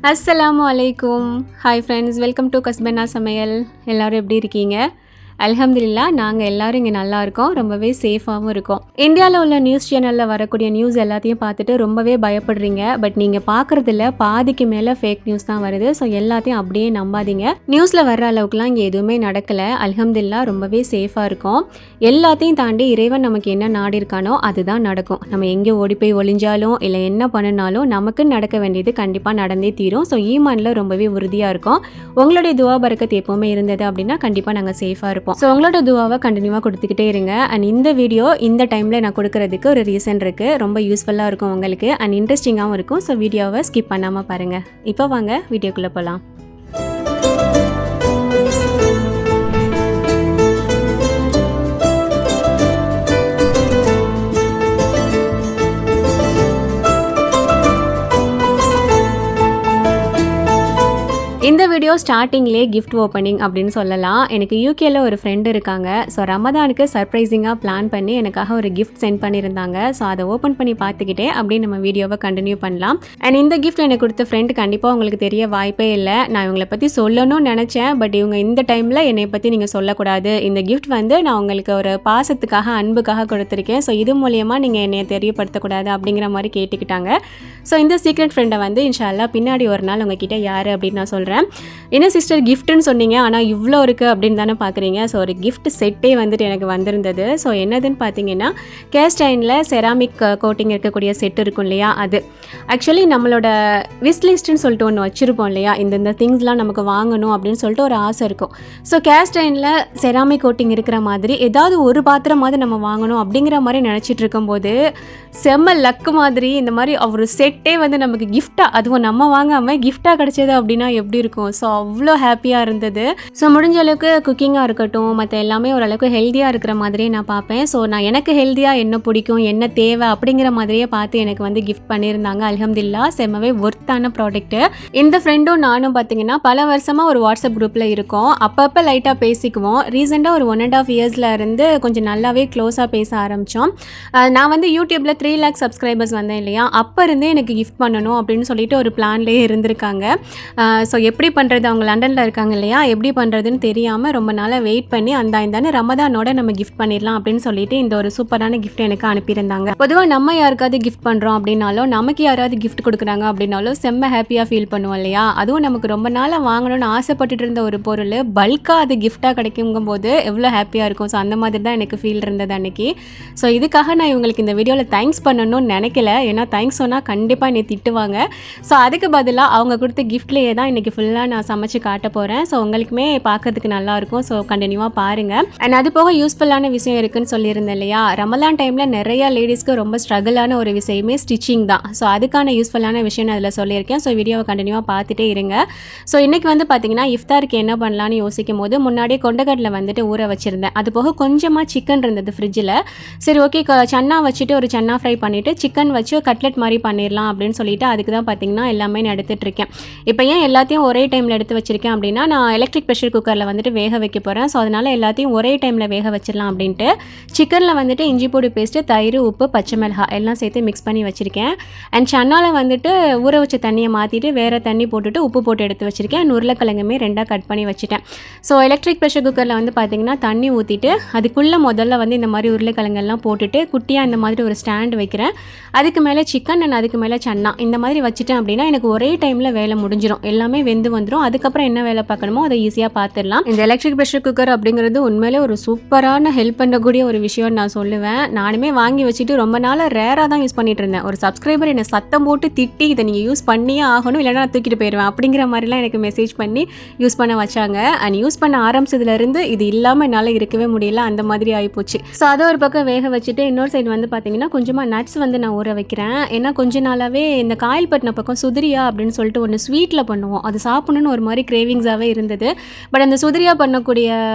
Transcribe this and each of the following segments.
அஸ்ஸலாமு அலைக்கும். Hi friends, welcome to கஸ்பனா சமையல். எல்லோரும் எப்படி இருக்கீங்க? அல்ஹம்துலில்லாஹ், நாங்கள் எல்லோரும் இங்கே நல்லா இருக்கோம், ரொம்பவே சேஃபாகவும் இருக்கோம். இந்தியாவில் உள்ள நியூஸ் சேனலில் வரக்கூடிய நியூஸ் எல்லாத்தையும் பார்த்துட்டு ரொம்பவே பயப்படுறீங்க. பட் நீங்கள் பார்க்குறதில்ல, பாதிக்கு மேலே ஃபேக் நியூஸ் தான் வருது. ஸோ எல்லாத்தையும் அப்படியே நம்பாதீங்க. நியூஸில் வர்ற அளவுக்குலாம் இங்கே எதுவுமே நடக்கலை. அல்ஹம்துலில்லாஹ், ரொம்பவே சேஃபாக இருக்கும். எல்லாத்தையும் தாண்டி இறைவன் நமக்கு என்ன நாடி இருக்கானோ அதுதான் நடக்கும். நம்ம எங்கே ஓடி போய் ஒளிஞ்சாலும் இல்லை என்ன பண்ணினாலும் நமக்கு நடக்க வேண்டியது கண்டிப்பாக நடந்தே தீரும். ஸோ ஈமானில் ரொம்பவே உறுதியாக இருக்கும். உங்களுடைய துவா பரக்கத் எப்போவுமே இருந்தது அப்படின்னா கண்டிப்பாக நாங்கள் சேஃபாக இருப்போம். ஸோ உங்களோட துவாவை கண்டினியூவாக கொடுத்துக்கிட்டே இருங்க. அண்ட் இந்த வீடியோ இந்த டைமில் நான் கொடுக்கறதுக்கு ஒரு ரீசன் இருக்குது. ரொம்ப யூஸ்ஃபுல்லாக இருக்கும் உங்களுக்கு அண்ட் இன்ட்ரெஸ்டிங்காகவும் இருக்கும். ஸோ வீடியோவை ஸ்கிப் பண்ணாமல் பாருங்கள். இப்போ வாங்க வீடியோக்குள்ளே போகலாம். இந்த வீடியோ ஸ்டார்டிங்லேயே கிஃப்ட் ஓப்பனிங் அப்படின்னு சொல்லலாம். எனக்கு யூகேல ஒரு ஃப்ரெண்டு இருக்காங்க. ஸோ ரமதானுக்கு சர்ப்ரைசிங்காக பிளான் பண்ணி எனக்காக ஒரு கிஃப்ட் சென்ட் பண்ணியிருந்தாங்க. ஸோ அதை ஓப்பன் பண்ணி பார்த்துக்கிட்டே அப்படியே நம்ம வீடியோவை கண்டினியூ பண்ணலாம். அண்ட் இந்த கிஃப்ட் எனக்கு கொடுத்த ஃப்ரெண்டு கண்டிப்பாக உங்களுக்கு தெரிய வாய்ப்பே இல்லை. நான் இவங்களை பற்றி சொல்லணும்னு நினச்சேன். பட் இவங்க இந்த டைமில் என்னை பற்றி நீங்கள் சொல்லக்கூடாது, இந்த கிஃப்ட் வந்து நான் உங்களுக்கு ஒரு பாசத்துக்காக அன்புக்காக கொடுத்துருக்கேன், ஸோ இது மூலியமாக நீங்கள் என்னை தெரியப்படுத்தக்கூடாது அப்படிங்கிற மாதிரி கேட்டுக்கிட்டாங்க. ஸோ இந்த சீக்ரெட் ஃப்ரெண்டை வந்து இன்ஷா அல்லாஹ் பின்னாடி ஒரு நாள் உங்ககிட்ட யார் அப்படின்னு நான் சொல்கிறேன். என்ன சிஸ்டர் கிஃப்ட்டுன்னு சொன்னீங்க, ஆனால் இவ்வளோ இருக்குது அப்படின்னு தானே பார்க்குறீங்க. ஸோ ஒரு கிஃப்ட் செட்டே வந்துட்டு எனக்கு வந்திருந்தது. ஸோ என்னதுன்னு பார்த்தீங்கன்னா, கேஸ்ட் அயர்னில் செராமிக் கோட்டிங் இருக்கக்கூடிய செட் இருக்கும் இல்லையா, அது ஆக்சுவலி நம்மளோட விஷ் லிஸ்ட்டுன்னு சொல்லிட்டு ஒன்று வச்சுருப்போம் இல்லையா, இந்த திங்ஸ்லாம் நமக்கு வாங்கணும் அப்படின்னு சொல்லிட்டு ஒரு ஆசை இருக்கும். ஸோ கேஸ்ட் அயர்னில் செராமிக் கோட்டிங் இருக்கிற மாதிரி ஏதாவது ஒரு பாத்திரமாவது நம்ம வாங்கணும் அப்படிங்கிற மாதிரி நினச்சிட்டு இருக்கும்போது செம்ம லக்கு மாதிரி இந்த மாதிரி ஒரு செட்டே வந்து நமக்கு கிஃப்டாக, அதுவும் நம்ம வாங்காமல் கிஃப்டாக கிடச்சது அப்படின்னா எப்படி இருக்கும். ஸோ அவ்வளோ ஹாப்பியாக இருந்தது. ஸோ முடிஞ்ச அளவுக்கு குக்கிங்காக இருக்கட்டும், மற்ற எல்லாமே ஓரளவுக்கு ஹெல்த்தியாக இருக்கிற மாதிரியே நான் பார்ப்பேன். ஸோ நான் எனக்கு ஹெல்த்தியாக என்ன பிடிக்கும், என்ன தேவை அப்படிங்கிற மாதிரியே பார்த்து எனக்கு வந்து கிஃப்ட் பண்ணியிருந்தாங்க. அல்ஹம்துலில்லாஹ், செம்மவே ஒர்த்தான ப்ராடக்ட்டு. இந்த ஃப்ரெண்டும் நானும் பார்த்தீங்கன்னா பல வருஷமாக ஒரு வாட்ஸ்அப் குரூப்பில் இருக்கோம். அப்பப்போ லைட்டாக பேசிக்குவோம். ரீசெண்டாக ஒரு 1.5 இயர்ஸில் இருந்து கொஞ்சம் நல்லாவே க்ளோஸாக பேச ஆரம்பித்தோம். நான் வந்து யூடியூப்பில் 3 லேக் சப்ஸ்கிரைபர்ஸ் வந்தேன் இல்லையா, அப்போ இருந்தே எனக்கு கிஃப்ட் பண்ணணும் அப்படின்னு சொல்லிட்டு ஒரு பிளான்லேயே இருந்திருக்காங்க. ஸோ எப்படி பண்ணுறது, அவங்க லண்டனில் இருக்காங்க இல்லையா, எப்படி பண்ணுறதுன்னு தெரியாமல் ரொம்ப நாளாக வெயிட் பண்ணி இந்தாண்டு ரமதானோட நம்ம கிஃப்ட் பண்ணிடலாம் அப்படின்னு சொல்லிட்டு இந்த ஒரு சூப்பரான கிஃப்ட் எனக்கு அனுப்பியிருந்தாங்க. பொதுவாக நம்ம யாருக்காவது கிஃப்ட் பண்ணுறோம் அப்படின்னாலும், நமக்கு யாராவது கிஃப்ட் கொடுக்குறாங்க அப்படின்னாலும் செம்ம ஹாப்பியாக ஃபீல் பண்ணுவோம் இல்லையா. அதுவும் நமக்கு ரொம்ப நாளாக வாங்கணும்னு ஆசைப்பட்டுட்டு இருந்த ஒரு பொருள் பல்காக அது கிஃப்டாக கிடைக்குங்கும் போது எவ்வளோ ஹாப்பியாக இருக்கும். ஸோ அந்த மாதிரி தான் எனக்கு ஃபீல் இருந்தது அன்றைக்கி. ஸோ இதுக்காக நான் இவங்களுக்கு இந்த வீடியோவில் தேங்க்ஸ் பண்ணணும்னு நினைக்கல. ஏன்னா தேங்க்ஸ் சொன்னால் கண்டிப்பாக என்னை திட்டுவாங்க. ஸோ அதுக்கு பதிலாக அவங்க கொடுத்த கிஃப்ட்லேயே தான் இன்றைக்கி ஃபுல்லாக நான் சமைச்சு காட்ட போகிறேன். ஸோ உங்களுக்குமே பார்க்கறதுக்கு நல்லாயிருக்கும். ஸோ கண்டினியூவாக பாருங்கள். அண்ட் அது போக யூஸ்ஃபுல்லான விஷயம் இருக்குதுன்னு சொல்லியிருந்தேன் இல்லையா, ரமலான் டைமில் நிறையா லேடிஸ்க்கு ரொம்ப ஸ்ட்ரகிளான ஒரு விஷயமே ஸ்டிச்சிங் தான். ஸோ அதுக்கான யூஸ்ஃபுல்லான விஷயம் நான் அதில் சொல்லியிருக்கேன். ஸோ வீடியோவை கண்டினியூவாக பார்த்துட்டே இருங்க. ஸோ இன்றைக்கி வந்து பார்த்திங்கன்னா இஃப்தாருக்கு என்ன பண்ணலான்னு யோசிக்கும் போது முன்னாடியே கொண்டக்கடலை வந்துட்டு ஊற வச்சுருந்தேன். அது போக கொஞ்சமாக சிக்கன் இருந்தது ஃப்ரிட்ஜில். சரி ஓகே, சன்னா வச்சுட்டு ஒரு சன்னா ஃப்ரை பண்ணிவிட்டு சிக்கன் வச்சு கட்லெட் மாதிரி பண்ணிடலாம் அப்படின்னு சொல்லிட்டு அதுக்கு தான் பார்த்திங்கன்னா எல்லாமே நான் எடுத்துகிட்ருக்கேன். இப்போ ஏன் எல்லாத்தையும் ஒரே டைமில் எடுத்து வச்சுருக்கேன் அப்படின்னா, நான் எலக்ட்ரிக் ப்ரெஷர் குக்கரில் வந்துட்டு வேக வைக்க போகிறேன். ஸோ அதனால் எல்லாத்தையும் ஒரே டைமில் வேக வச்சிடலாம் அப்படின்ட்டு சிக்கனில் வந்துட்டு இஞ்சி பூடி பேஸ்ட்டு, தயிர், உப்பு, பச்சை மிளகாய் எல்லாம் சேர்த்து மிக்ஸ் பண்ணி வச்சுருக்கேன். அண்ட் சன்னாவில் வந்துட்டு ஊற வச்ச தண்ணியை மாற்றிட்டு வேறு தண்ணி போட்டுட்டு உப்பு போட்டு எடுத்து வச்சுருக்கேன். உருளைக்கிழங்குமே 2ஆக கட் பண்ணி வச்சுட்டேன். ஸோ எலக்ட்ரிக் ப்ரெஷர் குக்கரில் வந்து பார்த்திங்கன்னா தண்ணி ஊற்றிட்டு அதுக்குள்ளே முதல்ல வந்து இந்த மாதிரி உருளைக்கிழங்கெல்லாம் போட்டுட்டு குட்டியாக இந்த மாதிரி ஒரு ஸ்டாண்ட் வைக்கிறேன். அதுக்கு மேலே சிக்கன் அண்ட் அதுக்கு மேலே சன்னா இந்த மாதிரி வச்சுட்டேன் அப்படின்னா எனக்கு ஒரே டைமில் வேலை முடிஞ்சிடும், எல்லாமே வெந்து வந்துடும். அதுக்கப்புறம் என்ன வேலை பார்க்கணுமோ அதை ஈஸியாக பார்த்துடலாம். இந்த எலக்ட்ரிக் ப்ரெஷர் குக்கர் அப்படிங்கிறது உண்மையிலே ஒரு சூப்பரான ஹெல்ப் பண்ணக்கூடிய ஒரு விஷயம்னு நான் சொல்லுவேன். நானுமே வாங்கி வச்சுட்டு ரொம்ப நாளாக ரேராக தான் யூஸ் பண்ணிட்டு இருந்தேன். ஒரு சப்ஸ்கிரைபர் என்னை சத்தம் போட்டு திட்டி இதை நீங்கள் யூஸ் பண்ணியே ஆகணும், இல்லைனா நான் தூக்கிட்டு போயிடுவேன் அப்படிங்கிற மாதிரிலாம் எனக்கு மெசேஜ் பண்ணி யூஸ் பண்ண வச்சாங்க. அண்ட் யூஸ் பண்ண ஆரம்பிச்சதுலேருந்து இது இல்லாமல் என்னால் இருக்கவே முடியல, அந்த மாதிரி ஆகிப்போச்சு. ஸோ அதை ஒரு பக்கம் வேக வச்சுட்டு இன்னொரு சைடு வந்து பார்த்தீங்கன்னா கொஞ்சமாக நட்ஸ் வந்து நான் ஊற வைக்கிறேன். ஏன்னா கொஞ்ச நாளாகவே இந்த காயல்பட்டின பக்கம் சுதிரியா அப்படின்னு சொல்லிட்டு ஒன்று ஸ்வீட்டில் பண்ணுவோம், அது சாப்பிடணுன்னு ஒரு மாதிரி கிரேவிங்ஸாகவே இருந்தது. பட் அந்த சுதிரியா பண்ணக்கூடிய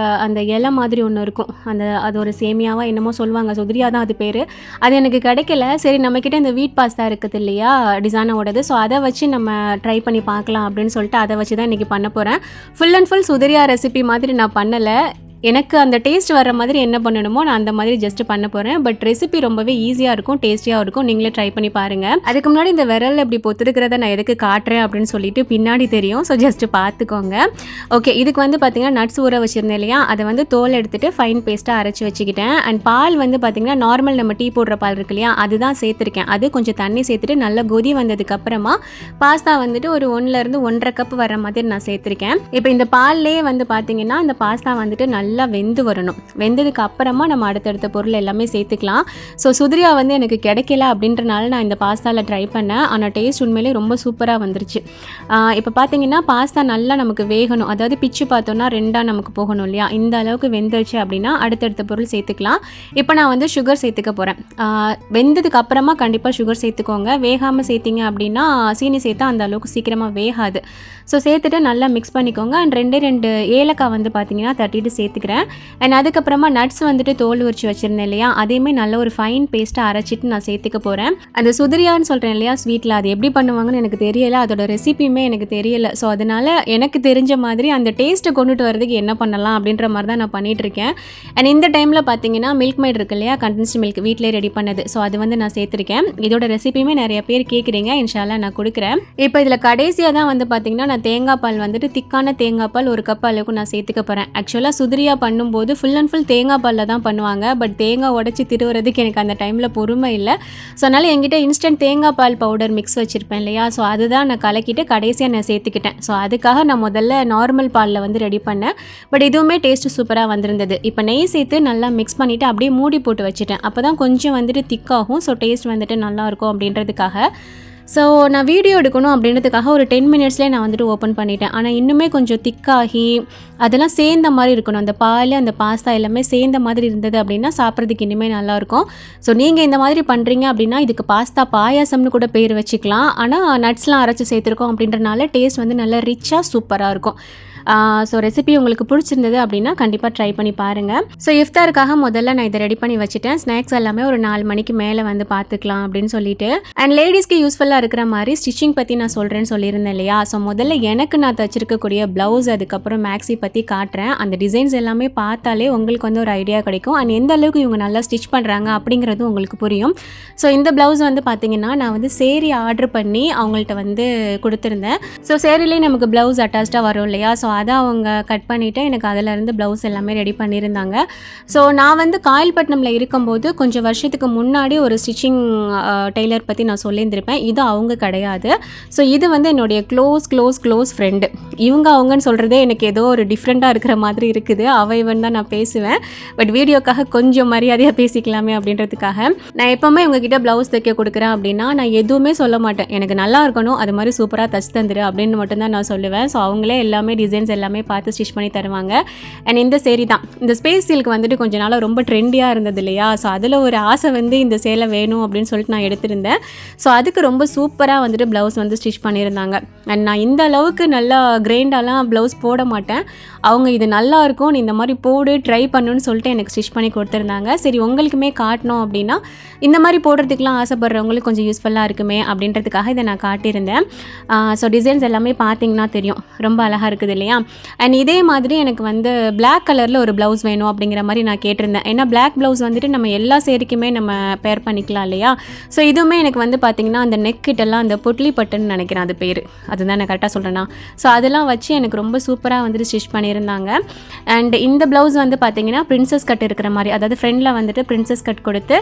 அந்த இலை மாதிரி ஒன்று இருக்கும், அது ஒரு சேமியாவாக என்னமோ சொல்லுவாங்க, சுதிரியா தான் அது பேர். அது எனக்கு கிடைக்கல. சரி நம்மக்கிட்ட இந்த வீட் பாஸ்தா இருக்குது இல்லையா, டிசைனோடது, ஸோ அதை வச்சு நம்ம ட்ரை பண்ணி பார்க்கலாம் அப்படின்னு சொல்லிட்டு அதை வச்சு தான் இன்றைக்கி பண்ண போகிறேன். ஃபுல் அண்ட் ஃபுல் சுதிரியா ரெசிபி மாதிரி நான் பண்ணலை. எனக்கு அந்த டேஸ்ட் வர மாதிரி என்ன பண்ணணுமோ நான் அந்த மாதிரி ஜஸ்ட் பண்ண போகிறேன். பட் ரெசிபி ரொம்பவே ஈஸியாக இருக்கும், டேஸ்டியாக இருக்கும். நீங்களே ட்ரை பண்ணி பாருங்கள். அதுக்கு முன்னாடி இந்த விரல் இப்படி பொத்துருக்கிறத நான் எதுக்கு காட்டுறேன் அப்படின்னு சொல்லிட்டு பின்னாடி தெரியும். ஸோ ஜஸ்ட் பார்த்துக்கோங்க. ஓகே, இதுக்கு வந்து பார்த்திங்கன்னா நட்ஸ் ஊற வச்சுருந்தேன் இல்லையா, அதை வந்து தோல் எடுத்துகிட்டு ஃபைன் பேஸ்ட்டாக அரைச்சி வச்சுக்கிட்டேன். அண்ட் பால் வந்து பார்த்திங்கன்னா நார்மல் நம்ம டீ போடுற பால் இருக்கு இல்லையா, அதுதான் சேர்த்துருக்கேன். அது கொஞ்சம் தண்ணி சேர்த்துட்டு நல்லா கொதி வந்ததுக்கப்புறமா பாஸ்தா வந்துட்டு ஒரு 1லேருந்து 1.5 கப் வர மாதிரி நான் சேர்த்துருக்கேன். இப்போ இந்த பால்லே வந்து பார்த்திங்கன்னா இந்த பாஸ்தா வந்துட்டு நல்லா வெந்து வரணும். வெந்ததுக்கு அப்புறமா நம்ம அடுத்தடுத்த பொருள் எல்லாமே சேர்த்துக்கலாம். ஸோ சுதிரியா வந்து எனக்கு கிடைக்கல அப்படின்றனால நான் இந்த பாஸ்தாவில் ட்ரை பண்ணேன். ஆனால் டேஸ்ட் உண்மையிலே ரொம்ப சூப்பராக வந்துருச்சு. இப்போ பார்த்தீங்கன்னா பாஸ்தா நல்லா நமக்கு வேகணும், அதாவது பிச்சு பார்த்தோன்னா 2ஆக நமக்கு போகணும் இல்லையா, இந்த அளவுக்கு வெந்துருச்சு அப்படின்னா அடுத்தடுத்த பொருள் சேர்த்துக்கலாம். இப்போ நான் வந்து சுகர் சேர்த்துக்க போகிறேன். வெந்ததுக்கு அப்புறமா கண்டிப்பாக சுகர் சேர்த்துக்கோங்க. வேகாமல் சேர்த்திங்க அப்படின்னா சீனி சேர்த்தா அந்த அளவுக்கு சீக்கிரமாக வேகாது. ஸோ சேர்த்துட்டு நல்லா மிக்ஸ் பண்ணிக்கோங்க. அண்ட் 2 ஏலக்காய் வந்து பார்த்தீங்கன்னா தட்டிட்டு சேர்த்துக்கிறேன். அண்ட் அதுக்கப்புறமா நட்ஸ் வந்துட்டு தோல் உரிச்சு வச்சுருந்தேன் இல்லையா, அதையுமே நல்ல ஒரு ஃபைன் பேஸ்ட்டாக அரைச்சிட்டு நான் சேர்த்துக்க போகிறேன். அந்த சுதிரியான்னு சொல்கிறேன் இல்லையா ஸ்வீட்டில், அது எப்படி பண்ணுவாங்கன்னு எனக்கு தெரியலை, அதோட ரெசிபியுமே எனக்கு தெரியலை. ஸோ அதனால் எனக்கு தெரிஞ்ச மாதிரி அந்த டேஸ்ட்டை கொண்டுட்டு வரதுக்கு என்ன பண்ணலாம் அப்படின்ற மாதிரி தான் நான் பண்ணிகிட்ருக்கேன். அண்ட் இந்த டைமில் பார்த்தீங்கன்னா மில்க் மேட் இருக்கு இல்லையா, கண்டென்ஸ்டு மில்க் வீட்டிலே ரெடி பண்ணது. ஸோ அது வந்து நான் சேர்த்துருக்கேன். இதோட ரெசிபியுமே நிறைய பேர் கேட்குறீங்க, இன்ஷால்லா நான் கொடுக்குறேன். இப்போ இதில் கடைசியாக தான் வந்து பார்த்திங்கன்னா நான் தேங்காய் பால் வந்துட்டு திக்கான தேங்காய் பால் 1 கப் அளவுக்கு நான் சேர்த்துக்க போகிறேன். ஆக்சுவலாக சுதிரியா பண்ணும்போது ஃபுல் அண்ட் ஃபுல் தேங்காய் பாலில் தான் பண்ணுவாங்க. பட் தேங்காய் உடச்சி திருவுறதுக்கு எனக்கு அந்த டைமில் பொறுமை இல்லை. ஸோ அதனால் என்கிட்ட இன்ஸ்டன்ட் தேங்காய் பால் பவுடர் மிக்ஸ் வச்சுருப்பேன் இல்லையா, ஸோ அதுதான் நான் கலக்கிட்டு கடைசியாக நான் சேர்த்துக்கிட்டேன். ஸோ அதுக்காக நான் முதல்ல நார்மல் பாலில் வந்து ரெடி பண்ணேன். பட் இதுவுமே டேஸ்ட்டு சூப்பராக வந்திருந்தது. இப்போ நெய் சேர்த்து நல்லா மிக்ஸ் பண்ணிவிட்டு அப்படியே மூடி போட்டு வச்சுட்டேன். அப்போ தான் கொஞ்சம் வந்துட்டு திக்காகும். ஸோ டேஸ்ட் வந்துட்டு நல்லாயிருக்கும் அப்படின்றதுக்காக. ஸோ நான் வீடியோ எடுக்கணும் அப்படின்றதுக்காக ஒரு 10 மினிட்ஸ்லேயே நான் வந்துட்டு ஓப்பன் பண்ணிட்டேன். ஆனால் இன்னுமே கொஞ்சம் திக்காகி அதெல்லாம் சேர்ந்த மாதிரி இருக்கணும். அந்த பால் அந்த பாஸ்தா எல்லாமே சேர்ந்த மாதிரி இருந்தது அப்படின்னா சாப்பிட்றதுக்கு இனிமேல் நல்லாயிருக்கும். ஸோ நீங்கள் இந்த மாதிரி பண்ணுறீங்க அப்படின்னா இதுக்கு பாஸ்தா பாயாசம்னு கூட பேர் வச்சுக்கலாம். ஆனால் நட்ஸ்லாம் அரைச்சி சேர்த்துருக்கோம் அப்படின்றனால டேஸ்ட் வந்து நல்லா ரிச்சாக சூப்பராக இருக்கும். ஸோ ரெசிபி உங்களுக்கு பிடிச்சிருந்தது அப்படின்னா கண்டிப்பாக ட்ரை பண்ணி பாருங்கள். ஸோ இஃப்தாருக்காக முதல்ல நான் இதை ரெடி பண்ணி வச்சுட்டேன். ஸ்நாக்ஸ் எல்லாமே ஒரு 4 மணிக்கு மேலே வந்து பார்த்துக்கலாம் அப்படின்னு சொல்லிட்டு. அண்ட் லேடிஸ்க்கு யூஸ்ஃபுல்லாக இருக்கிற மாதிரி ஸ்டிச்சிங் பற்றி நான் சொல்கிறேன்னு சொல்லியிருந்தேன் இல்லையா. ஸோ முதல்ல எனக்கு நான் தச்சிருக்கக்கூடிய ப்ளவுஸ் அதுக்கப்புறம் மேக்ஸி பற்றி காட்டுறேன். அந்த டிசைன்ஸ் எல்லாமே பார்த்தாலே உங்களுக்கு வந்து ஒரு ஐடியா கிடைக்கும். அண்ட் எந்த அளவுக்கு இவங்க நல்லா ஸ்டிச் பண்ணுறாங்க அப்படிங்கிறது உங்களுக்கு புரியும். ஸோ இந்த ப்ளவுஸ் வந்து பார்த்திங்கன்னா நான் வந்து சேரீ ஆர்டர் பண்ணி அவங்கள்ட்ட வந்து கொடுத்துருந்தேன். ஸோ சேரீலேயே நமக்கு ப்ளவுஸ் அட்டாச்சாக வரும் இல்லையா, ஸோ அதை அவங்க கட் பண்ணிவிட்டு எனக்கு அதிலேருந்து ப்ளவுஸ் எல்லாமே ரெடி பண்ணியிருந்தாங்க. ஸோ நான் வந்து காயல்பட்டினமில் இருக்கும்போது கொஞ்சம் வருஷத்துக்கு முன்னாடி ஒரு ஸ்டிச்சிங் டெய்லர் பற்றி நான் சொல்லியிருந்திருப்பேன். இது அவங்க கிடையாது. ஸோ இது வந்து என்னுடைய க்ளோஸ் ஃப்ரெண்டு. இவங்க அவங்கன்னு சொல்கிறதே எனக்கு ஏதோ ஒரு டிஃப்ரெண்ட்டாக இருக்கிற மாதிரி இருக்குது. இவன் தான் நான் பேசுவேன். பட் வீடியோக்காக கொஞ்சம் மரியாதையாக பேசிக்கலாமே அப்படின்றதுக்காக நான் எப்போவுமே இவங்ககிட்ட ப்ளவுஸ் தைக்க கொடுக்குறேன் அப்படின்னா நான் எதுவுமே சொல்ல மாட்டேன். எனக்கு நல்லா இருக்கணும், அது மாதிரி சூப்பராக தச்சு தந்துரு அப்படின்னு மட்டும்தான் நான் சொல்லுவேன். ஸோ அவங்களே எல்லாமே டிசைன்ஸ் எல்லாமே பார்த்து ஸ்டிச் பண்ணி தருவாங்க. அண்ட் இந்த சேரீ தான், இந்த ஸ்பேஸ் சில்க் வந்துட்டு கொஞ்ச நாளாக ரொம்ப ட்ரெண்டியாக இருந்தது இல்லையா. ஸோ அதில் ஒரு ஆசை வந்து இந்த சேலை வேணும் அப்படின்னு சொல்லிட்டு நான் எடுத்திருந்தேன். ஸோ அதுக்கு ரொம்ப சூப்பராக வந்துட்டு ப்ளவுஸ் வந்து ஸ்டிச் பண்ணியிருந்தாங்க. அண்ட் நான் இந்த அளவுக்கு நல்லா கிரைண்டாலாம் ப்ளவுஸ் போட மாட்டேன். அவங்க இது நல்லா இருக்கும், நீ இந்த மாதிரி போடு ட்ரை பண்ணுன்னு சொல்லிட்டு எனக்கு ஸ்டிச் பண்ணி கொடுத்துருந்தாங்க. சரி உங்களுக்குமே காட்டணும் அப்படின்னா இந்த மாதிரி போடுறதுக்கெலாம் ஆசைப்படுறவங்களுக்கு கொஞ்சம் யூஸ்ஃபுல்லாக இருக்குமே அப்படின்றதுக்காக இதை நான் காட்டியிருந்தேன். ஸோ டிசைன்ஸ் எல்லாமே பார்த்தீங்கன்னா தெரியும், ரொம்ப அழகாக இருக்குது இல்லையா. அண்ட் இதே மாதிரி எனக்கு வந்து பிளாக் கலரில் ஒரு ப்ளவுஸ் வேணும் அப்படிங்கிற மாதிரி நான் கேட்டிருந்தேன். ஏன்னா பிளாக் ப்ளவுஸ் வந்துட்டு நம்ம எல்லா சேரீக்குமே நம்ம பேர் பண்ணிக்கலாம் இல்லையா. ஸோ இதுவுமே எனக்கு வந்து பார்த்திங்கன்னா அந்த நெக் கிட்டெல்லாம் அந்த பொட்லி பட்டுன்னு நினைக்கிறேன் அது பேர், அதுதான் நான் கரெக்டாக சொல்கிறேன்னா. ஸோ அதெல்லாம் வச்சு எனக்கு ரொம்ப சூப்பராக வந்துட்டு ஸ்டிச் பண்ணியிருந்தாங்க. அண்ட் இந்த ப்ளவுஸ் வந்து பார்த்திங்கன்னா பிரின்சஸ் கட் இருக்கிற மாதிரி, அதாவது ஃப்ரெண்டில் வந்துட்டு பிரின்சஸ் கட் கொடுத்து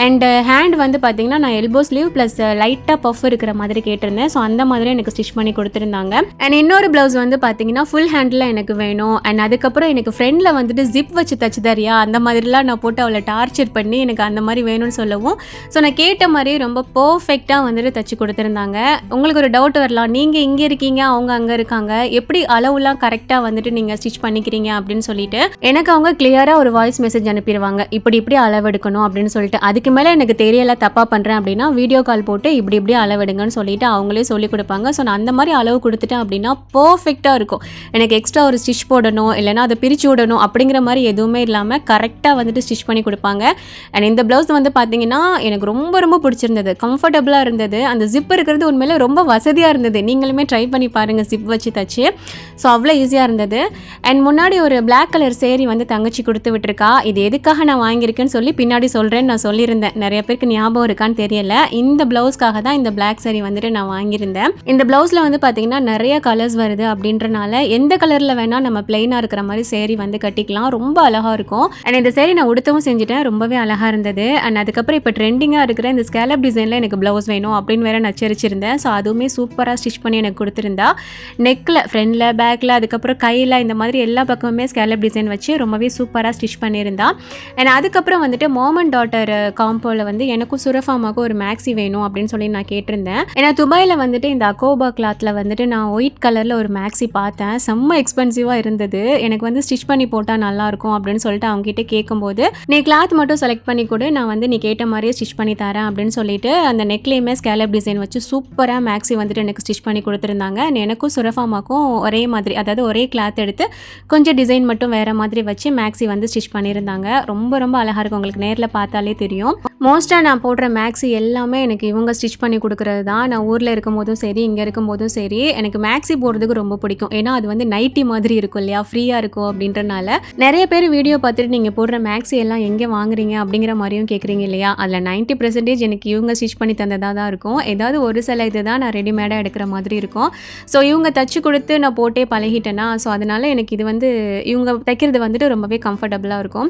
அண்ட் ஹேண்ட் வந்து பார்த்திங்கன்னா நான் எல்போ ஸ்லீவ் ப்ளஸ் லைட்டாக பஃப் இருக்கிற மாதிரி கேட்டிருந்தேன். ஸோ அந்த மாதிரி எனக்கு ஸ்டிச் பண்ணி கொடுத்துருந்தாங்க. அண்ட் இன்னொரு ப்ளவுஸ் வந்து பார்த்திங்கன்னா ஃபுல் ஹேண்டில் எனக்கு வேணும். அண்ட் அதுக்கப்புறம் எனக்கு ஃப்ரெண்டில் வந்துட்டு ஜிப் வச்சு தச்சு தரியா அந்த மாதிரிலாம் நான் போட்டு அவளை டார்ச்சர் பண்ணி எனக்கு அந்த மாதிரி வேணும்னு சொல்லவும் ஸோ நான் கேட்ட மாதிரி ரொம்ப பர்ஃபெக்டாக வந்துட்டு தச்சு கொடுத்துருந்தாங்க. உங்களுக்கு ஒரு டவுட் வரலாம், நீங்கள் இங்கே இருக்கீங்க அவங்க அங்கே இருக்காங்க, எப்படி அளவுலாம் கரெக்டாக வந்துட்டு நீங்கள் ஸ்டிச் பண்ணிக்கிறீங்க அப்படின்னு சொல்லிட்டு எனக்கு அவங்க கிளியராக ஒரு வாய்ஸ் மெசேஜ் அனுப்பிடுவாங்க, இப்படி அளவெடுக்கணும் அப்படின்னு சொல்லிட்டு. அதுக்கு மேலே எனக்கு தெரியல தப்பாக பண்ணுறேன் அப்படின்னா வீடியோ கால் போட்டு இப்படி அளவெடுங்கன்னு சொல்லிட்டு அவங்களே சொல்லி கொடுப்பாங்க. ஸோ நான் அந்த மாதிரி அளவு கொடுத்துட்டேன் அப்படின்னா பர்ஃபெக்டாக இருக்கும். எனக்கு எக்ஸ்ட்ரா ஒரு ஸ்டிச் போடணும் இல்லைனா அதை பிரித்து விடணும் அப்படிங்கிற மாதிரி எதுவுமே இல்லாமல் கரெக்டாக வந்துட்டு ஸ்டிச் பண்ணி கொடுப்பாங்க. அண்ட் இந்த ப்ளவுஸ் வந்து பார்த்திங்கன்னா எனக்கு ரொம்ப ரொம்ப பிடிச்சிருந்தது, கம்ஃபர்டபுளாக இருந்தது. அந்த ஜிப் இருக்கிறது உண்மையிலே ரொம்ப வசதியாக இருந்தது. நீங்களுமே ட்ரை பண்ணி பாருங்கள் ஜிப் வச்சு தச்சு. ஸோ அவ்வளோ ஈஸியாக இருந்தது. அண்ட் முன்னாடி ஒரு பிளாக் கலர் சேரீ வந்து தங்கச்சி கொடுத்து விட்டுருக்கா. இது எதுக்காக நான் வாங்கியிருக்கேன்னு சொல்லி பின்னாடி சொல்கிறேன்னு நான் சொல்லியிருந்தேன். நிறைய பேருக்கு ஞாபகம் இருக்கான்னு தெரியல. இந்த ப்ளவுஸ்க்காக தான் இந்த பிளாக் சேரீ வந்துட்டு நான் வாங்கியிருந்தேன். இந்த ப்ளவுஸில் வந்து பார்த்திங்கன்னா நிறைய கலர்ஸ் வருது அப்படின்றனால எந்த கலரில் வேணால் நம்ம பிளெயினாக இருக்கிற மாதிரி சேரீ வந்து கட்டிக்கலாம். ரொம்ப அழகாக இருக்கும். அண்ட் இந்த சேரீ நான் உடுத்தவும் செஞ்சுட்டேன். ரொம்பவே அழகாக இருந்தது. அண்ட் அதுக்கப்புறம் இப்போ ட்ரெண்டிங்காக இருக்கிற இந்த ஸ்கேலப் டிசைனில் எனக்கு ப்ளவுஸ் வேணும் அப்படின்னு வேறு நச்சரிச்சிருந்தேன். ஸோ அதுவுமே சூப்பராக ஸ்டிச் பண்ணி எனக்கு கொடுத்துருந்தா. நெக்கில், ஃப்ரண்டில், பேக்கில், அதுக்கப்புறம் கையில் இந்த மாதிரி எல்லா பக்கமுமே ஸ்கேலப் டிசைன் வச்சு ரொம்பவே சூப்பராக ஸ்டிச் பண்ணியிருந்தா. அண்ட் அதுக்கப்புறம் வந்துட்டு மாம் அண்ட் டாட்டர் காம்போவில் வந்து எனக்கும் சுரஃபாமாவுக்கும் ஒரு மேக்ஸி வேணும் அப்படின்னு சொல்லி நான் கேட்டிருந்தேன். ஏன்னா துபாயில் வந்துட்டு இந்த அக்கோபா கிளாத்தில் வந்துட்டு நான் ஒயிட் கலரில் ஒரு மேக்ஸி பார்த்தேன். செம்ம எக்ஸ்பென்சிவாக இருந்தது. எனக்கு வந்து ஸ்டிச் பண்ணி போட்டால் நல்லாயிருக்கும் அப்படின்னு சொல்லிட்டு அவங்ககிட்ட கேட்கும்போது, நீ கிளாத் மட்டும் செலக்ட் பண்ணி கொடு, நான் வந்து நீ கேட்ட மாதிரியே ஸ்டிச் பண்ணி தரேன் அப்படின்னு சொல்லிட்டு அந்த நெக்லேயுமே ஸ்கேலப் டிசைன் வச்சு சூப்பராக மேக்ஸி வந்துட்டு எனக்கு ஸ்டிச் பண்ணி கொடுத்துருந்தாங்க. எனக்கும் சுரஃபாமாக்கும் ஒரே மாதிரி, அதாவது ஒரே கிளாத் எடுத்து கொஞ்சம் டிசைன் மட்டும் வேறு மாதிரி வச்சு மேக்ஸி வந்து ஸ்டிச் பண்ணியிருந்தாங்க. ரொம்ப ரொம்ப அழகாக இருக்கும். உங்களுக்கு நேரில் பார்த்தாலே தெரியும். மோஸ்ட்டாக நான் போடுற மேக்ஸி எல்லாமே எனக்கு இவங்க ஸ்டிச் பண்ணி கொடுக்குறது தான். நான் ஊரில் இருக்கும் போதும் சரி, இங்கே இருக்கும் போதும் சரி, எனக்கு மேக்ஸி போடுறதுக்கு ரொம்ப பிடிக்கும். ஏன்னா அது வந்து நைட்டி மாதிரி இருக்கும் இல்லையா, ஃப்ரீயாக இருக்கும் அப்படின்றனால. நிறைய பேர் வீடியோ பார்த்துட்டு நீங்கள் போடுற மேக்ஸி எல்லாம் எங்கே வாங்குறீங்க அப்படிங்கிற மாதிரியும் கேட்குறீங்க இல்லையா. அதில் 90% எனக்கு இவங்க ஸ்டிச் பண்ணி தந்ததாக தான் இருக்கும். ஏதாவது ஒரு சில இது தான் நான் ரெடிமேடாக எடுக்கிற மாதிரி இருக்கும். ஸோ இவங்க தச்சு கொடுத்து நான் போட்டே பழகிட்டேன்னா, ஸோ அதனால் எனக்கு இது வந்து இவங்க தைக்கிறது வந்துட்டு ரொம்பவே கம்ஃபர்டபுளாக இருக்கும்.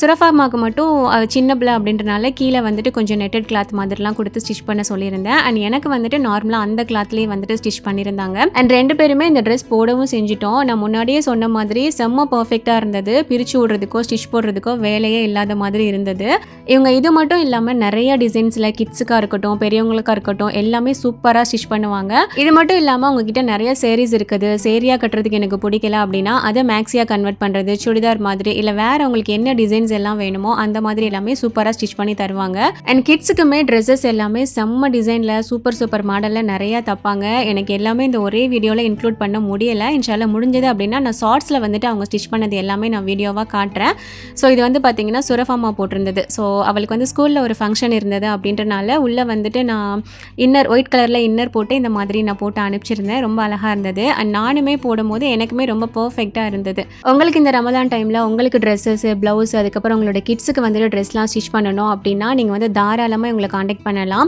சுரஃபாமாவுக்கு மட்டும் சின்ன பிள்ளை அப்படின்றனால கீழே வந்துட்டு கொஞ்சம் நெட்டட் கிளாத் மாதிரிலாம் கொடுத்து ஸ்டிச் பண்ண சொல்லியிருந்தேன். அண்ட் எனக்கு வந்துட்டு நார்மலாக அந்த கிளாத்லேயே வந்துட்டு ஸ்டிச் பண்ணியிருந்தாங்க. அண்ட் 2 பேருமே இந்த ட்ரெஸ் போடவும் செஞ்சுட்டோம். நான் முன்னாடியே சொன்ன மாதிரி செம்ம பர்ஃபெக்டாக இருந்தது. பிரித்து விடுறதுக்கோ ஸ்டிச் போடுறதுக்கோ வேலையே இல்லாத மாதிரி இருந்தது. இவங்க இது மட்டும் இல்லாமல் நிறைய டிசைன்ஸில் கிட்ஸுக்காக இருக்கட்டும், பெரியவங்களுக்காக இருக்கட்டும், எல்லாமே சூப்பராக ஸ்டிச் பண்ணுவாங்க. இது மட்டும் இல்லாமல் உங்ககிட்ட நிறைய சேரீஸ் இருக்குது, சேரியாக கட்டுறதுக்கு எனக்கு பிடிக்கல அப்படின்னா அதை மேக்ஸியாக கன்வெர்ட் பண்ணுறது, சுடிதார் மாதிரி இல்லை வேறு உங்களுக்கு என்ன டிசைன்ஸ் எல்லாம் வேணுமோ அந்த மாதிரி எல்லாமே சூப்பராக ஸ்டிச் பண்ணி தருவாங்க. அண்ட் கிட்ஸுக்குமே ட்ரெஸ்ஸஸ் எல்லாமே செம்ம டிசைனில் சூப்பர் மாடலில் நிறையா தப்பாங்க. எனக்கு எல்லாமே இந்த ஒரே வீடியோவில் இன்க்ளூட் பண்ண முடியலை. இன்ஷால்லா முடிஞ்சது அப்படின்னா நான் ஷார்ட்ஸில் வந்துட்டு அவங்க ஸ்டிச் பண்ணது எல்லாமே நான் வீடியோவாக காட்டுறேன். ஸோ இது வந்து பார்த்திங்கன்னா சுரஃபாமா போட்டிருந்தது. ஸோ அவளுக்கு வந்து ஸ்கூலில் ஒரு ஃபங்க்ஷன் இருந்தது அப்படின்றனால உள்ளே வந்துட்டு நான் இன்னர் ஒயிட் கலரில் இன்னர் போட்டு இந்த மாதிரி நான் போட்டு அனுப்பிச்சிருந்தேன். ரொம்ப அழகாக இருந்தது. அண்ட் நானுமே போடும்போது எனக்குமே ரொம்ப பர்ஃபெக்டாக இருந்தது. உங்களுக்கு இந்த ரமதான் டைமில் உங்களுக்கு ட்ரெஸ்ஸஸ், ப்ளவுஸ், அதுக்கப்புறம் உங்களோட கிட்ஸுக்கு வந்துட்டு ட்ரெஸ்லாம் ஸ்டிச் பண்ணணும் அப்படின்னா நீங்கள் வந்து தாராளமாக உங்களை காண்டாக்ட் பண்ணலாம்.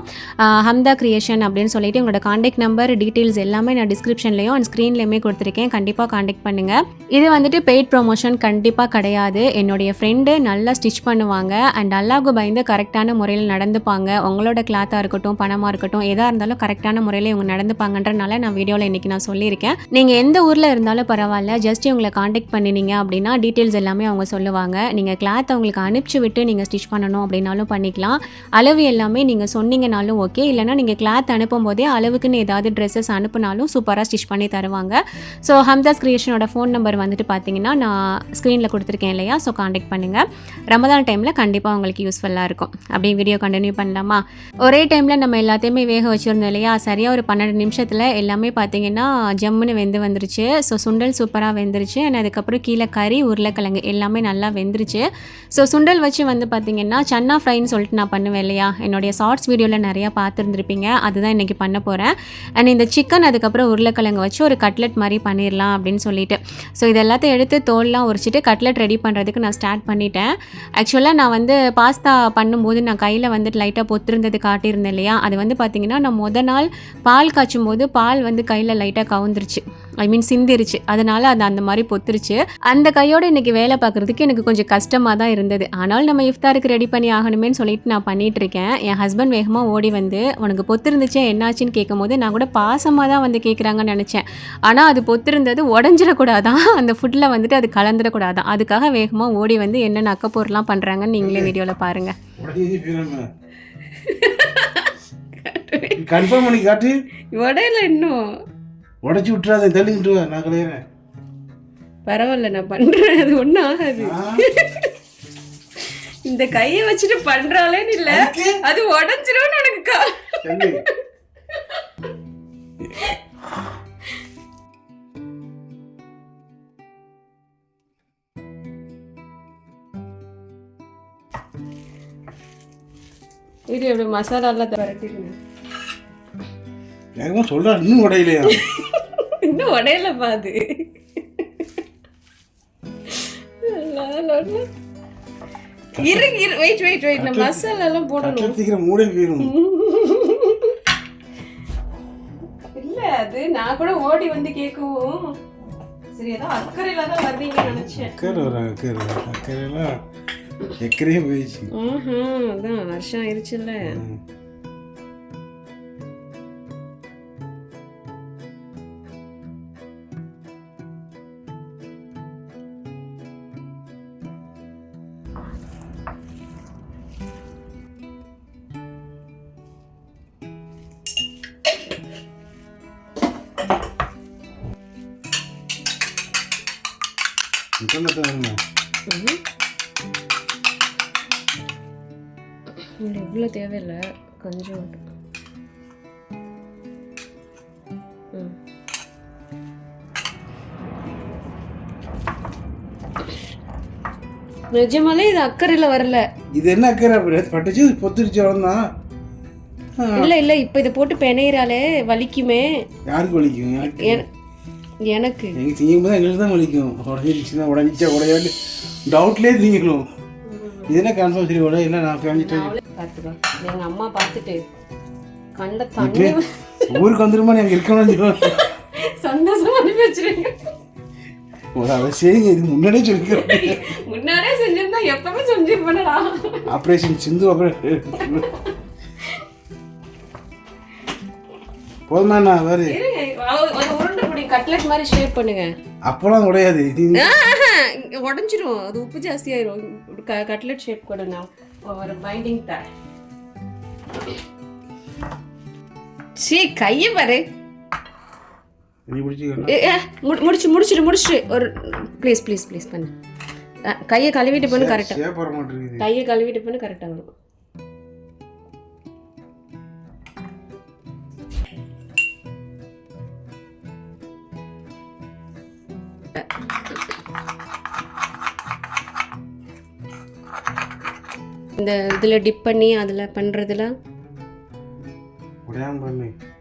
ஹம்தா கிரியேஷன் அப்படின்னு சொல்லிட்டு உங்களோட காண்டாக்ட் நம்பர், டீட்டெயில்ஸ் எல்லாமே நான் டிஸ்கிரிப்ஷன்லேயும் அண்ட் ஸ்க்ரீன்லேயுமே கொடுத்துருக்கேன். கண்டிப்பாக காண்டாக்ட் பண்ணுங்கள். இது வந்துட்டு பெய்ட் ப்ரொமோஷன் கண்டிப்பாக கிடையாது. என்னுடைய ஃப்ரெண்டு நல்லா ஸ்டிச் பண்ணுவாங்க அண்ட் அல்லாஹ்வுக்கு பயந்து கரெக்டான முறையில் நடந்துப்பாங்க. உங்களோட கிளாத்தாக இருக்கட்டும், பணமாக இருக்கட்டும், எதாக இருந்தாலும் கரெக்டான முறையில் இவங்க நடந்துப்பாங்கன்றனால நான் வீடியோவில் இன்றைக்கி நான் சொல்லியிருக்கேன். நீங்கள் எந்த ஊரில் இருந்தாலும் பரவாயில்ல, ஜஸ்ட் இவங்களை காண்டாக்ட் பண்ணினீங்க அப்படின்னா டீட்டெயில்ஸ் எல்லாமே அவங்க சொல்லுவாங்க. நீங்கள் கிளாத் அவங்களுக்கு அனுப்பிச்சி விட்டு நீங்கள் ஸ்டிச் பண்ணணும் அப்படின்னாலும் பண்ணிக்கலாம். அளவு எல்லாமே நீங்கள் சொன்னீங்கனாலும் ஓகே, இல்லைனா நீங்கள் கிளாத் அனுப்பும் போதே அளவுக்குன்னு ஏதாவது ட்ரெஸ்ஸஸ் அனுப்புனாலும் சூப்பராக ஸ்டிச் பண்ணி தருவாங்க. ஸோ ஹம்தாஸ் கிரியேஷனோட ஃபோன் நம்பர் வந்துட்டு பார்த்தீங்கன்னா நான் ஸ்க்ரீனில் கொடுத்துருக்கேன் இல்லையா. ஸோ காண்டாக்ட் பண்ணுங்கள். ரமதான் டைமில் கண்டிப்பாக உங்களுக்கு யூஸ்ஃபுல்லாக இருக்கும். அப்படியே வீடியோ கண்டினியூ பண்ணலாமா? ஒரே டைமில் நம்ம எல்லாத்தையுமே வேக வச்சுருந்தோம் இல்லையா. சரியாக ஒரு 12 நிமிஷத்தில் எல்லாமே பார்த்தீங்கன்னா ஜம்முன்னு வெந்து வந்துருச்சு. ஸோ சுண்டல் சூப்பராக வெந்துருச்சு. அண்ட் அதுக்கப்புறம் கீழே கறி, உருளைக்கிழங்கு எல்லாமே நல்லா வெந்துருச்சு. ஸோ சுண்டல் வச்சு வந்து பார்த்திங்கன்னா சன்னா ஃப்ரைன்னு சொல்லிட்டு நான் பண்ணுவேன் இல்லையா. என்னுடைய ஷார்ட்ஸ் வீடியோவில் நிறையா பார்த்துருந்துருப்பீங்க. அதுதான் இன்றைக்கி பண்ண போகிறேன். அண்ட் இந்த சிக்கன் அதுக்கப்புறம் உருளைக்கிழங்கு வச்சு ஒரு கட்லெட் மாதிரி பண்ணிடலாம் அப்படின்னு சொல்லிட்டு. ஸோ இது எல்லாத்தையும் எடுத்து தோல்லாம் உரிச்சிட்டு கட்லெட் ரெடி பண்ணுறதுக்கு நான் ஸ்டார்ட் பண்ணிட்டேன். ஆக்சுவலாக நான் வந்து பாஸ்தா பண்ணும்போது நான் கையில் வந்துட்டு லைட்டாக பொத்திருந்தது காட்டியிருந்தேன் இல்லையா. அது வந்து பார்த்திங்கன்னா நான் நாள் பால் காய்ச்சும் போது பால் வந்து கையில் லைட்டாக கவுந்துருச்சு, சிந்திருச்சு. அதனால் அது அந்த மாதிரி பொத்துருச்சு. அந்த கையோடு இன்றைக்கி வேலை பார்க்குறதுக்கு எனக்கு கொஞ்சம் கஷ்டமாக தான் இருந்தது. ஆனால் நம்ம இஃப்தாருக்கு ரெடி பண்ணி ஆகணுமேனு சொல்லிட்டு நான் பண்ணிகிட்ருக்கேன். என் ஹஸ்பண்ட் வேகமாக ஓடி வந்து உனக்கு பொத்திருந்துச்சே என்னாச்சுன்னு கேட்கும்போது நான் கூட பாசமாக தான் வந்து கேட்குறாங்கன்னு நினச்சேன். ஆனால் அது பொத்திருந்தது உடஞ்சிடக்கூடாதான், அந்த ஃபுட்டில் வந்துட்டு அது கலந்துடக்கூடாதான். அதுக்காக வேகமாக ஓடி வந்து என்னென்ன அக்கப்போர்லாம் பண்ணுறாங்கன்னு நீங்களே வீடியோவில் பாருங்கள். கன்ஃபார்ம் பண்ணி காட்டு. உடையில இன்னும் உடைச்சி விட்டுறாத, தள்ளிக்கிட்டு வா, நான் கலையிறேன். பரவாயில்ல, நான் பண்றேன், அது ஒன்றும் ஆகாது. இந்த கையை வச்சுட்டு பண்றாளேன்னு இல்ல, அது உடைஞ்சிரும் எனக்கு. இது எப்படி மசாலாலாம் பரட்டிடுங்க. வேகமாக சொல்கிறா, இன்னும் உடையிலையா? இன்னும் உடையில பாது. வெயிட் நம்ம மசாலாலாம் போடணும். சீக்கிரம் மூடே போயிடும். இல்ல அது நான் கூட ஓடி வந்து கேட்கவும் சரி ஏதோ அக்கறையில தான் வர்றீங்கன்னு நினைச்சேன். அக்கறையெல்லாம் எக்கரையே போயிடுச்சு. அதான் வருஷம் ஆயிடுச்சுல்ல. இவ்வளோ தேவையில்லை, கொஞ்சம். நிஜமாலே இது அக்கறையில் வரல. இது என்ன அக்கறை? பட்டுச்சு பொத்துருச்சு அவ்வளோதான். இல்லை இப்போ இதை போட்டு பெனையிறாலே வலிக்குமே. யாருக்கு வலிக்கும்? எனக்கு எங்கள் திங்கும் போது எங்களுக்கு தான் வலிக்கும். உடஞ்சிருச்சுன்னா உடஞ்சிச்சா உடையாது டவுட்லேயே திங்கணும். இது என்ன கன்ஃபார்ம்? சரி உடைய இல்லை, நான் ஃபேமிலிட்டேன். பார்த்துக்கோ, எங்கள் அம்மா பார்த்துட்டு கண்ட தண்ணி ஊருக்கு வந்துருமா எனக்கு இருக்கணும்னு சொல்லுவாங்க. சந்தோஷமா அனுப்பி வச்சிருங்க. அதை சரிங்க, இது முன்னாடியே சொல்லிக்கிறேன். முன்னாடியே செஞ்சிருந்தா எப்பவுமே செஞ்சிருப்பேனடா. ஆப்ரேஷன் சிந்து அப்புறம் போதுமாண்ணா வேறு உருண்டை பிடி கட்லெட் மாதிரி ஷேப் பண்ணுங்க. அப்போலாம் உடையாது, உடஞ்சிரும், அது உப்பு ஜாஸ்தியாயிரும். கட்லெட் ஷேப் கொடுங்க, ஒரு பைண்டிங் தர. சீ கையை பாரு. முடிச்சிட்டு ஒரு ப்ளீஸ் பண்ணு. கையை கழுவிட்டு பண்ணு கரெக்டாக. கையை கழுவிட்டு பண்ணு கரெக்டாக வரும். இந்த இதில் டிப் பண்ணி அதில் பண்ணுறதுல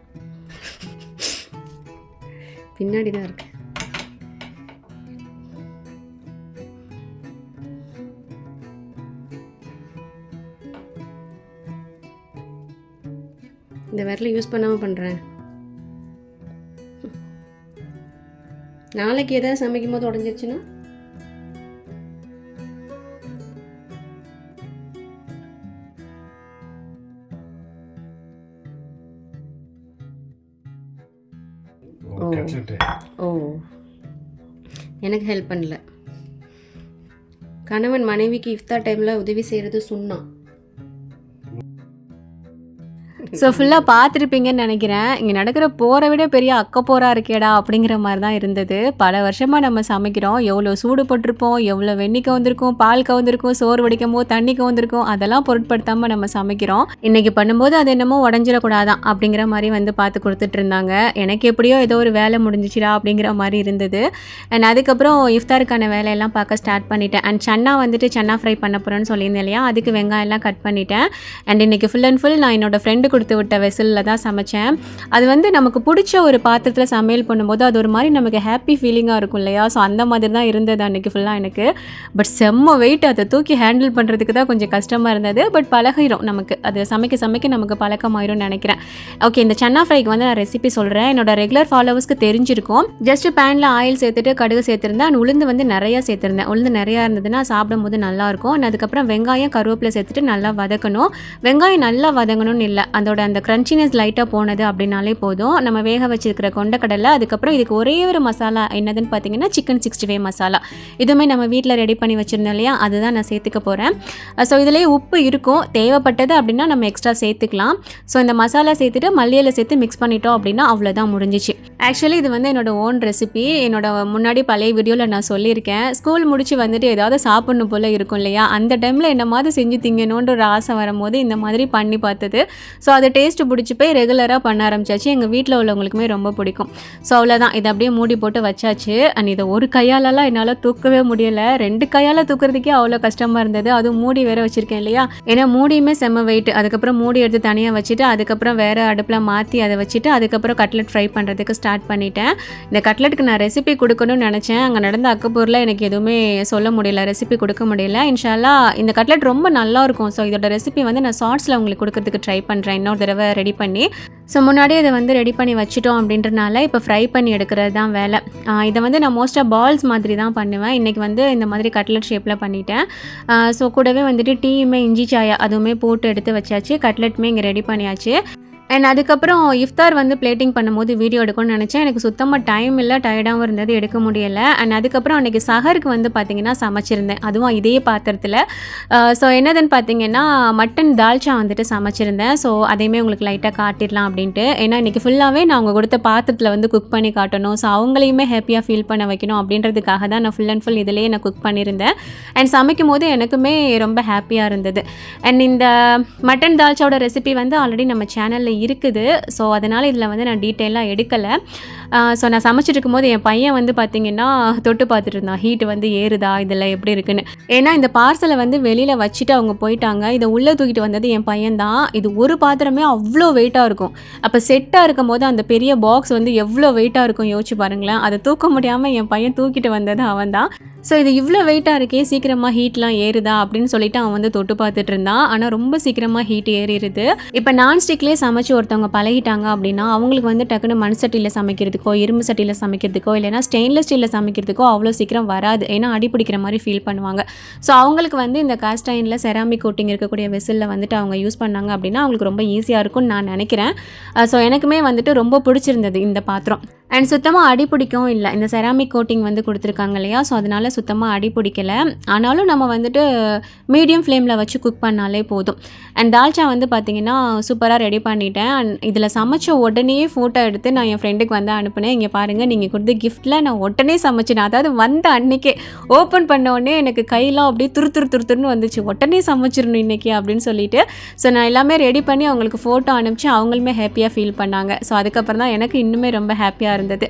பின்னாடி தான் இருக்கு. இந்த விரலை யூஸ் பண்ணாமல் பண்ணுறேன். நாளைக்கு எதாவது சமைக்கும் போது உடஞ்சிருச்சுன்னா ஓ எனக்கு ஹெல்ப் பண்ணல. கணவன் மனைவிக்கு இஃப்தார் டைமில் உதவி செய்கிறது சுன்னா. ஸோ ஃபுல்லாக பார்த்துருப்பீங்கன்னு நினைக்கிறேன். இங்கே நடக்கிற போரை விட பெரிய அக்கப்போராக இருக்கேடா அப்படிங்கிற மாதிரி தான் இருந்தது. பல வருஷமாக நம்ம சமைக்கிறோம், எவ்வளோ சூடு போட்டிருப்போம், எவ்வளோ வெண்ணி கவுந்திருக்கும், பால் கவுந்திருக்கும், சோறு வடிக்கும் போது தண்ணி கவுந்திருக்கும், அதெல்லாம் பொருட்படுத்தாமல் நம்ம சமைக்கிறோம். இன்றைக்கி பண்ணும்போது அது என்னமோ உடஞ்சிடக்கூடாதான் அப்படிங்கிற மாதிரி வந்து பார்த்து கொடுத்துட்டு இருந்தாங்க. எனக்கு எப்படியோ ஏதோ ஒரு வேலை முடிஞ்சிச்சிடா அப்படிங்கிற மாதிரி இருந்தது. அண்ட் அதுக்கப்புறம் இஃப்தாருக்கான வேலையெல்லாம் பார்க்க ஸ்டார்ட் பண்ணிட்டேன். அண்ட் சன்னா வந்துட்டு சன்னா ஃப்ரை பண்ண போகிறேன்னு சொல்லியிருந்தேன் இல்லையா, அதுக்கு வெங்காயம்லாம் கட் பண்ணிட்டேன். அண்ட் இன்றைக்கி ஃபுல் அண்ட் ஃபுல் நான் என்னோடய ஃப்ரெண்டு கொடுத்து விட்ட வெசலில் தான் சமைச்சேன். அது வந்து நமக்கு பிடிச்ச ஒரு பாத்திரத்தில் சமையல் பண்ணும்போது அது ஒரு மாதிரி நமக்கு ஹாப்பி ஃபீலிங்காக இருக்கும் இல்லையா. ஸோ அந்த மாதிரி தான் இருந்தது அன்றைக்கி ஃபுல்லாக எனக்கு. பட் செம்ம வெயிட், அதை தூக்கி ஹேண்டில் பண்ணுறதுக்கு தான் கொஞ்சம் கஷ்டமாக இருந்தது. பட் பழகிடும் நமக்கு, அது சமைக்க நமக்கு பழக்கமாயிரும் நினைக்கிறேன். ஓகே, இந்த சன்னா ஃப்ரைக்கு வந்து நான் ரெசிபி சொல்கிறேன். என்னோட ரெகுலர் ஃபாலோவர்ஸ்க்கு தெரிஞ்சிருக்கும். ஜஸ்ட் பேனில் ஆயில் சேர்த்துட்டு கடுகு சேர்த்துருந்தேன். அண்ட் உளுந்து வந்து நிறையா சேர்த்துருந்தேன். உளுந்து நிறையா இருந்ததுன்னா சாப்பிடும்போது நல்லாயிருக்கும். அண்ட் அதுக்கப்புறம் வெங்காயம் கருவேப்பிலை சேர்த்துட்டு நல்லா வதக்கணும். வெங்காயம் நல்லா வதங்கணும்னு இல்லை, அதோட அந்த க்ரன்ச்சினஸ் லைட்டாக போனது அப்படின்னாலே போதும். நம்ம வேக வச்சிருக்கிற கொண்டக்கடலை, அதுக்கப்புறம் இதுக்கு ஒரே ஒரு மசாலா என்னதுன்னு பார்த்தீங்கன்னா சிக்கன் 65 மசாலா. இதுவுமே நம்ம வீட்டில் ரெடி பண்ணி வச்சுருந்தோம் இல்லையா, அதுதான் நான் சேர்த்துக்க போகிறேன். ஸோ இதிலே உப்பு இருக்கும், தேவைப்பட்டது அப்படின்னா நம்ம எக்ஸ்ட்ரா சேர்த்துக்கலாம். ஸோ இந்த மசாலா சேர்த்துட்டு மல்லியில் சேர்த்து மிக்ஸ் பண்ணிட்டோம் அப்படின்னா அவ்வளோதான், முடிஞ்சிச்சு. ஆக்சுவலி இது வந்து என்னோட ஓன் ரெசிபி. என்னோட முன்னாடி பழைய வீடியோவில் நான் சொல்லியிருக்கேன். ஸ்கூல் முடிச்சு வந்துட்டு ஏதாவது சாப்பிட்ணும் போல் இருக்கும் இல்லையா, அந்த டைமில் என்ன மாதிரி செஞ்சு திங்கணுன்ற ஒரு ஆசை வரும்போது இந்த மாதிரி பண்ணி பார்த்தது. ஸோ அது டேஸ்ட்டு பிடிச்சி போய் ரெகுலராக பண்ண ஆரம்பிச்சாச்சு. எங்கள் வீட்டில் உள்ளவங்களுக்குமே ரொம்ப பிடிக்கும். ஸோ அவ்வளோதான், இதை அப்படியே மூடி போட்டு வச்சாச்சு. அண்ட் இதை ஒரு கையாலலாம் என்னால் தூக்கவே முடியலை. 2 கையால் தூக்குறதுக்கே அவ்வளோ கஷ்டமாக இருந்தது. அதுவும் மூடி வேறு வச்சுருக்கேன் இல்லையா, ஏன்னா மூடியுமே செம்ம வெயிட். அதுக்கப்புறம் மூடி எடுத்து தனியாக வச்சுட்டு அதுக்கப்புறம் வேறு அடுப்பில் மாற்றி அதை வச்சுட்டு அதுக்கப்புறம் கட்லெட் ஃப்ரை பண்ணுறதுக்கு ஸ்டார்ட் பண்ணிட்டேன். இந்த கட்லெட்டுக்கு நான் ரெசிபி கொடுக்கணும்னு நினச்சேன். அங்கே நடந்த அக்கப்பூரில் எனக்கு எதுவுமே சொல்ல முடியல, ரெசிபி கொடுக்க முடியல. இன்ஷால்லா இந்த கட்லெட் ரொம்ப நல்லாயிருக்கும். ஸோ இதோட ரெசிபி வந்து நான் ஷார்ட்ஸில் உங்களுக்கு கொடுக்கறதுக்கு ட்ரை பண்ணுறேன் இன்னொரு தடவை ரெடி பண்ணி. ஸோ முன்னாடியே இதை வந்து ரெடி பண்ணி வச்சுட்டோம் அப்படின்றனால இப்போ ஃப்ரை பண்ணி எடுக்கிறது தான் வேலை. இதை வந்து நான் மோஸ்ட்டாக பால்ஸ் மாதிரி தான் பண்ணுவேன். இன்றைக்கி வந்து இந்த மாதிரி கட்லெட் ஷேப்பில் பண்ணிட்டேன். ஸோ கூடவே வந்துட்டு டீயுமே இஞ்சி சாயா அதுவுமே போட்டு எடுத்து வச்சாச்சு. கட்லெட்டுமே இங்கே ரெடி பண்ணியாச்சு. அண்ட் அதுக்கப்புறம் இஃப்தார் வந்து பிளேட்டிங் பண்ணும்போது வீடியோ எடுக்கணும்னு நினச்சேன். எனக்கு சுத்தமாக டைம் இல்லை, டயர்டாகவும் இருந்தது, எடுக்க முடியலை. அண்ட் அதுக்கப்புறம் அன்றைக்கி சஹருக்கு வந்து பார்த்திங்கன்னா சமைச்சிருந்தேன், அதுவும் இதே பாத்திரத்தில். ஸோ என்னதுன்னு பார்த்தீங்கன்னா மட்டன் தால்ச்சா வந்துட்டு சமைச்சிருந்தேன். ஸோ அதையுமே உங்களுக்கு லைட்டாக காட்டிடலாம் அப்படின்ட்டு. ஏன்னா இன்றைக்கி ஃபுல்லாகவே நான் அவங்க கொடுத்த பாத்திரத்தில் வந்து குக் பண்ணி காட்டணும், ஸோ அவங்களையுமே ஹாப்பியாக ஃபீல் பண்ண வைக்கணும் அப்படின்றதுக்காக தான் நான் ஃபுல் அண்ட் ஃபுல் இதிலேயே நான் குக் பண்ணியிருந்தேன். அண்ட் சமைக்கும் போது எனக்குமே ரொம்ப ஹாப்பியாக இருந்தது. அண்ட் இந்த மட்டன் தால்ச்சாவோட ரெசிபி வந்து ஆல்ரெடி நம்ம சேனலில் இருக்குது. ஸோ அதனால் இதில் வந்து நான் டீட்டெயிலாக எடுக்கலை. ஸோ நான் சமைச்சிட்டு இருக்கும்போது என் பையன் வந்து பார்த்திங்கன்னா தொட்டு பார்த்துட்டு இருந்தான், ஹீட் வந்து ஏறுதா இதில் எப்படி இருக்குன்னு. ஏன்னா இந்த பார்சலை வந்து வெளியில் வச்சுட்டு அவங்க போயிட்டாங்க. இதை உள்ளே தூக்கிட்டு வந்தது என் பையன் தான். இது ஒரு பாத்திரமே அவ்வளோ வெயிட்டாக இருக்கும். அப்போ செட்டாக இருக்கும் போது அந்த பெரிய பாக்ஸ் வந்து எவ்வளோ வெயிட்டாக இருக்கும் யோசிச்சு பாருங்களேன். அதை தூக்க முடியாமல் என் பையன் தூக்கிட்டு வந்தது அவன் தான். ஸோ இது இவ்வளோ வெயிட்டாக இருக்கே, சீக்கிரமாக ஹீட்லாம் ஏறுதா அப்படின்னு சொல்லிட்டு அவன் வந்து தொட்டு பார்த்துட்டு இருந்தான். ஆனால் ரொம்ப சீக்கிரமாக ஹீட் ஏறிடுது. இப்போ நான்ஸ்டிக்லேயே சமைச்சு ஒருத்தவங்க பழகிட்டாங்க அப்படின்னா அவங்களுக்கு வந்து டக்குன்னு மண் சட்டியில் சமைக்கிறதுக்கோ இரும்பு சட்டியில் சமைக்கிறதுக்கோ இல்லைனா ஸ்டெயின்லெஸ் ஸ்டீலில் சமைக்கிறதுக்கோ அவ்வளோ சீக்கிரம் வராது. ஏன்னா அடி பிடிக்கிற மாதிரி ஃபீல் பண்ணுவாங்க. ஸோ அவங்களுக்கு வந்து இந்த காஸ்ட் அயனில் செராமிக் கோட்டிங் இருக்கக்கூடிய வெசலில் வந்துட்டு அவங்க யூஸ் பண்ணாங்க அப்படின்னா அவங்களுக்கு ரொம்ப ஈஸியாக இருக்கும்னு நான் நினைக்கிறேன். ஸோ எனக்குமே வந்துட்டு ரொம்ப பிடிச்சிருந்தது இந்த பாத்திரம். அண்ட் சுத்தமாக அடி பிடிக்கவும் இல்லை. இந்த செராமிக் கோட்டிங் வந்து கொடுத்துருக்காங்க இல்லையா, ஸோ அதனால் சுத்தமாக அடி பிடிக்கலை. ஆனாலும் நம்ம வந்துட்டு மீடியம் ஃப்ளேமில் வச்சு குக் பண்ணாலே போதும். அண்ட் தால்ச்சா வந்து பார்த்திங்கன்னா சூப்பராக ரெடி பண்ணிட்டேன். அண்ட் இதில் சமைச்ச உடனே ஃபோட்டோ எடுத்து நான் என் ஃப்ரெண்டுக்கு வந்து அனுப்பினேன். இங்கே பாருங்கள், நீங்கள் கொடுத்த கிஃப்ட்டில் நான் உடனே சமைச்சினேன். அதாவது வந்த அன்றைக்கே ஓப்பன் பண்ண உடனே எனக்கு கையெல்லாம் அப்படியே துருன்னு வந்துச்சு. உடனே சமைச்சிடணும் இன்றைக்கி அப்படின்னு சொல்லிட்டு. ஸோ நான் எல்லாமே ரெடி பண்ணி அவங்களுக்கு ஃபோட்டோ அனுப்பிச்சு அவங்களுமே ஹாப்பியாக ஃபீல் பண்ணாங்க. ஸோ அதுக்கப்புறம் தான் எனக்கு இன்னுமே ரொம்ப ஹாப்பியாக இருந்தது.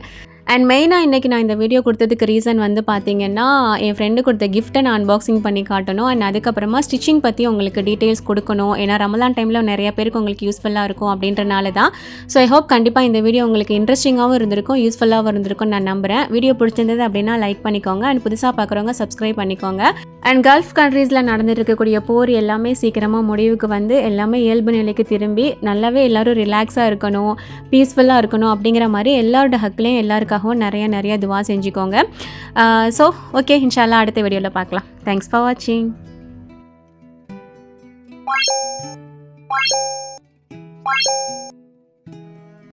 அண்ட் மெயினாக இன்றைக்கி நான் இந்த வீடியோ கொடுத்ததுக்கு ரீசன் வந்து பார்த்திங்கன்னா என் ஃப்ரெண்டு கொடுத்த கிஃப்ட்டை நான் அன்பாக்சிங் பண்ணி காட்டணும். அண்ட் அதுக்கப்புறமா ஸ்டிச்சிங் பற்றி உங்களுக்கு டீட்டெயில்ஸ் கொடுக்கணும். ஏன்னா ரமலான் டைமில் நிறைய பேருக்கு உங்களுக்கு யூஸ்ஃபுல்லாக இருக்கும் அப்படின்றனால தான். ஸோ ஐ ஹோப் கண்டிப்பாக இந்த வீடியோ உங்களுக்கு இன்ட்ரெஸ்டிங்காகவும் இருந்திருக்கும், யூஸ்ஃபுல்லாகவும் இருந்திருக்கும் நான் நம்புகிறேன். வீடியோ பிடிச்சிருந்தது அப்படின்னா லைக் பண்ணிக்கோங்க. அண்ட் புதுசாக பார்க்குறவங்க சப்ஸ்கிரைப் பண்ணிக்கோங்க. அண்ட் கல்ஃப் கண்ட்ரீஸில் நடந்துட்டு இருக்கக்கூடிய போர் எல்லாமே சீக்கிரமாக முடிவுக்கு வந்து எல்லாமே இயல்பு நிலைக்கு திரும்பி நல்லாவே எல்லோரும் ரிலாக்ஸாக இருக்கணும், பீஸ்ஃபுல்லாக இருக்கணும் அப்படிங்கிற மாதிரி எல்லாரோட ஹக்லேயும் எல்லாருக்காகவும் நிறைய துவா செஞ்சுக்கோங்க. ஸோ ஓகே, இன்ஷால்லா அடுத்த வீடியோவில் பார்க்கலாம். தேங்க்ஸ் ஃபார் வாட்சிங்.